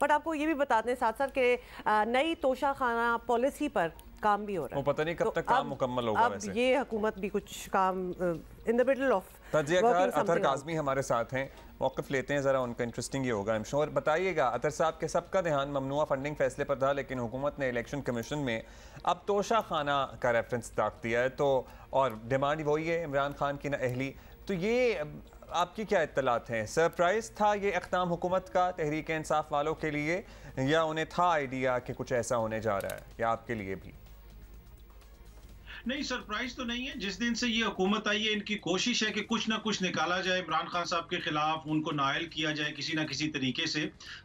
But आपको ये भी बताते हैं साथ साथ कि नई तोशाखाना पॉलिसी पर काम भी हो रहा है। वो पता नहीं कब तक काम मुकम्मल होगा। वैसे ये हुकूमत भी कुछ काम इन द मिडल ऑफ। तजियाकार अतर काज़मी हमारे साथ हैं, मौक़िफ़ लेते हैं ज़रा उनका। इंटरेस्टिंग ये होगा। श्योर बताइएगा अतर साहब के सबका ध्यान ममनुआ फंडिंग फैसले पर था, लेकिन हुकूमत ने इलेक्शन कमीशन में अब तोशाखाना का रेफरेंस ताक दिया है, तो और डिमांड वही है इमरान खान की नाअहली। तो ये आपकी क्या इत्तलात हैं? सरप्राइज़ था ये इक़दाम हुकूमत का तहरीक इंसाफ वालों के लिए, या उन्हें था आइडिया कि कुछ ऐसा होने जा रहा है, या आपके लिए भी? नहीं, सरप्राइज तो नहीं है। जिस दिन से ये हुकूमत आई है, इनकी कोशिश है कि कुछ ना कुछ निकाला जाए इमरान खान साहब के खिलाफ, उनको नायल किया जाए किसी ना किसी तरीके से।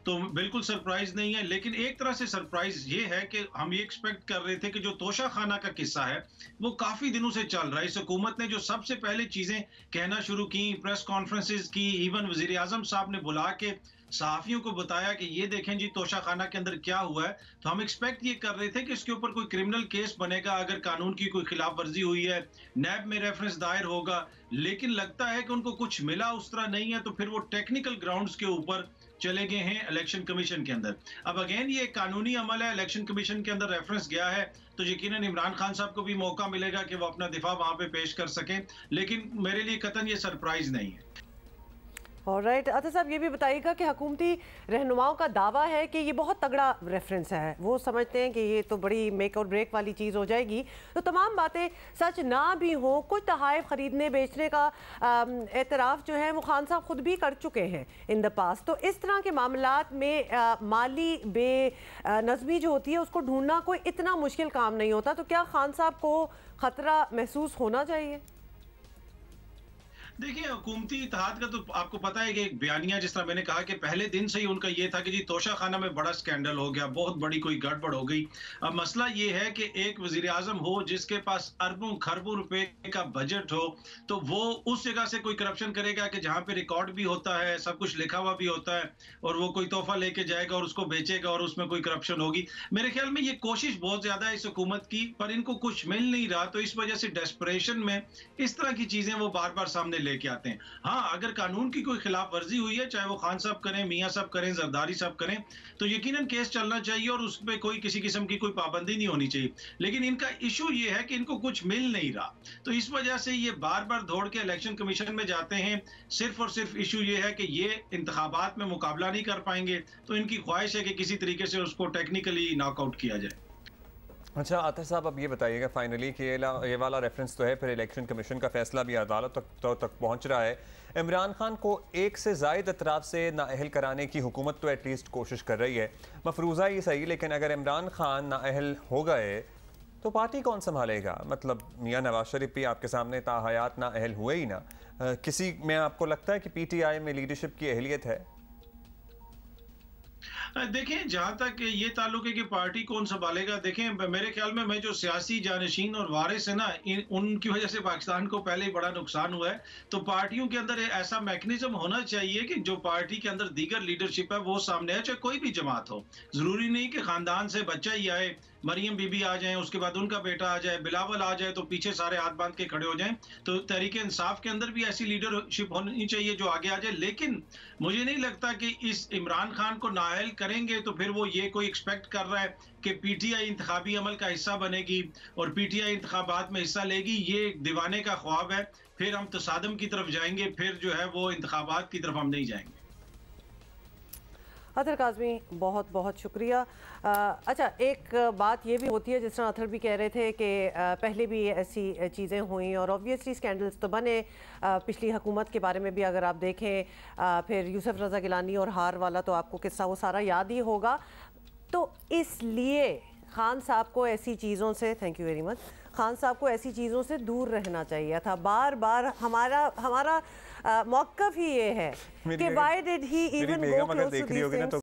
तो बिल्कुल सरप्राइज नहीं है, लेकिन एक तरह से सरप्राइज ये है कि हम ये एक्सपेक्ट कर रहे थे कि जो तोशाखाना का किस्सा है वो काफी दिनों से चल रहा है। इस हुकूमत ने जो सबसे पहले चीजें कहना शुरू की, प्रेस कॉन्फ्रेंसेज की, इवन वजीर आजम साहब ने बुला के सहाफियों को बताया कि ये देखें जी तोशाखाना के अंदर क्या हुआ है। तो हम एक्सपेक्ट ये कर रहे थे कि इसके ऊपर कोई क्रिमिनल केस बनेगा, अगर कानून की कोई खिलाफ वर्जी हुई है, नैब में रेफरेंस दायर होगा। लेकिन लगता है कि उनको कुछ मिला उस तरह नहीं है, तो फिर वो टेक्निकल ग्राउंड्स के ऊपर चले गए हैं इलेक्शन कमीशन के अंदर। अब अगेन ये कानूनी अमल है, इलेक्शन कमीशन के अंदर रेफरेंस गया है, तो यकीनन इमरान खान साहब को भी मौका मिलेगा कि वो अपना दिफा वहां पे पेश कर सकें। लेकिन मेरे लिए कतन ये सरप्राइज नहीं है। ऑलराइट, अतर साहब ये भी बताइएगा कि हुकूमती रहनुमाओं का दावा है कि ये बहुत तगड़ा रेफरेंस है, वो समझते हैं कि ये तो बड़ी मेक और ब्रेक वाली चीज़ हो जाएगी। तो तमाम बातें सच ना भी हो, कुछ तहाइफ ख़रीदने बेचने का एतराफ़ जो है वो खान साहब खुद भी कर चुके हैं इन द पास्ट। तो इस तरह के मामलात में माली बेनज़मी जो होती है उसको ढूंढना कोई इतना मुश्किल काम नहीं होता। तो क्या खान साहब को ख़तरा महसूस होना चाहिए? देखिए, हुकूमती इत्तेहाद का तो आपको पता है कि एक बयानिया, जिस तरह मैंने कहा कि पहले दिन से ही उनका ये था कि जी तोशाखाना में बड़ा स्कैंडल हो गया, बहुत बड़ी कोई गड़बड़ हो गई। अब मसला ये है कि एक वजीर आजम हो जिसके पास अरबों खरबों रुपए का बजट हो, तो वो उस जगह से कोई करप्शन करेगा कि जहाँ पे रिकॉर्ड भी होता है, सब कुछ लिखा हुआ भी होता है, और वो कोई तोहफा लेके जाएगा और उसको बेचेगा और उसमें कोई करप्शन होगी। मेरे ख्याल में ये कोशिश बहुत ज्यादा है इस हुकूमत की, पर इनको कुछ मिल नहीं रहा, तो इस वजह से डेस्परेशन में इस तरह की चीजें वो बार बार सामने लेके आते हैं। हाँ, अगर कानून की कोई खिलाफ वर्जी हुई है, चाहे वो खान साहब करें, मियां साहब करें, जरदारी साहब करें, तो यकीनन केस चलना चाहिए और उस पर कोई किसी किस्म की कोई पाबंदी नहीं होनी चाहिए। लेकिन इनका इशू ये है कि इनको कुछ मिल नहीं रहा, तो इस वजह से ये बार बार दौड़ के इलेक्शन कमीशन में जाते हैं। सिर्फ और सिर्फ इशू ये है कि ये इंतखाबात में मुकाबला नहीं कर पाएंगे, तो इनकी ख्वाहिश है कि किसी तरीके से उसको टेक्निकली नॉकआउट किया जाए। अच्छा आतर साहब, अब ये बताइएगा फाइनली कि ये वाला रेफरेंस तो है, फिर इलेक्शन कमीशन का फैसला भी अदालत तक पहुंच रहा है। इमरान खान को एक से ज़ायद अतराफ से नाअहल कराने की हुकूमत तो एटलीस्ट कोशिश कर रही है, मफरूज़ा ही सही, लेकिन अगर इमरान खान नाअहल हो गए तो पार्टी कौन संभालेगा? मतलब मियां नवाज शरीफ भी आपके सामने ताहयात नाअहल हुए ही ना, किसी में आपको लगता है कि PTI में लीडरशिप की अहलियत है? देखें, जहां तक ये ताल्लुक है कि पार्टी कौन संभालेगा, देखें मेरे ख्याल में मैं जो सियासी जानशीन और वारिस है ना, उनकी वजह से पाकिस्तान को पहले ही बड़ा नुकसान हुआ है। तो पार्टियों के अंदर ऐसा मैकेनिज्म होना चाहिए कि जो पार्टी के अंदर दीगर लीडरशिप है वो सामने आए, चाहे कोई भी जमात हो। जरूरी नहीं कि खानदान से बच्चा ही आए, मरियम बीबी आ जाए, उसके बाद उनका बेटा आ जाए, बिलावल आ जाए, तो पीछे सारे हाथ बांध के खड़े हो जाएं। तो तहरीक इंसाफ के अंदर भी ऐसी लीडरशिप होनी चाहिए जो आगे आ जाए। लेकिन मुझे नहीं लगता कि इस इमरान खान को नाअहल करेंगे तो फिर वो ये कोई एक्सपेक्ट कर रहा है कि PTI इंतखाबी अमल का हिस्सा बनेगी और PTI इंतखाबात में हिस्सा लेगी। ये दीवाने का ख्वाब है, फिर हम तसादम की तरफ जाएंगे, फिर जो है वो इंतखाबात की तरफ हम नहीं जाएंगे। अतर काज़मी, बहुत बहुत शुक्रिया। अच्छा, एक बात ये भी होती है, जिस तरह अतर भी कह रहे थे कि पहले भी ऐसी चीज़ें हुई और ऑब्वियसली स्कैंडल्स तो बने। पिछली हुकूमत के बारे में भी अगर आप देखें, फिर यूसुफ रज़ा गिलानी और हार वाला तो आपको किस्सा वो सारा याद ही होगा। तो इसलिए खान साहब को ऐसी चीज़ों से, thank you very much, Khan साहब को ऐसी चीज़ों से दूर रहना चाहिए था। बार बार हमारा मौक़िफ़ ही ये है कि why did he even go close to these things.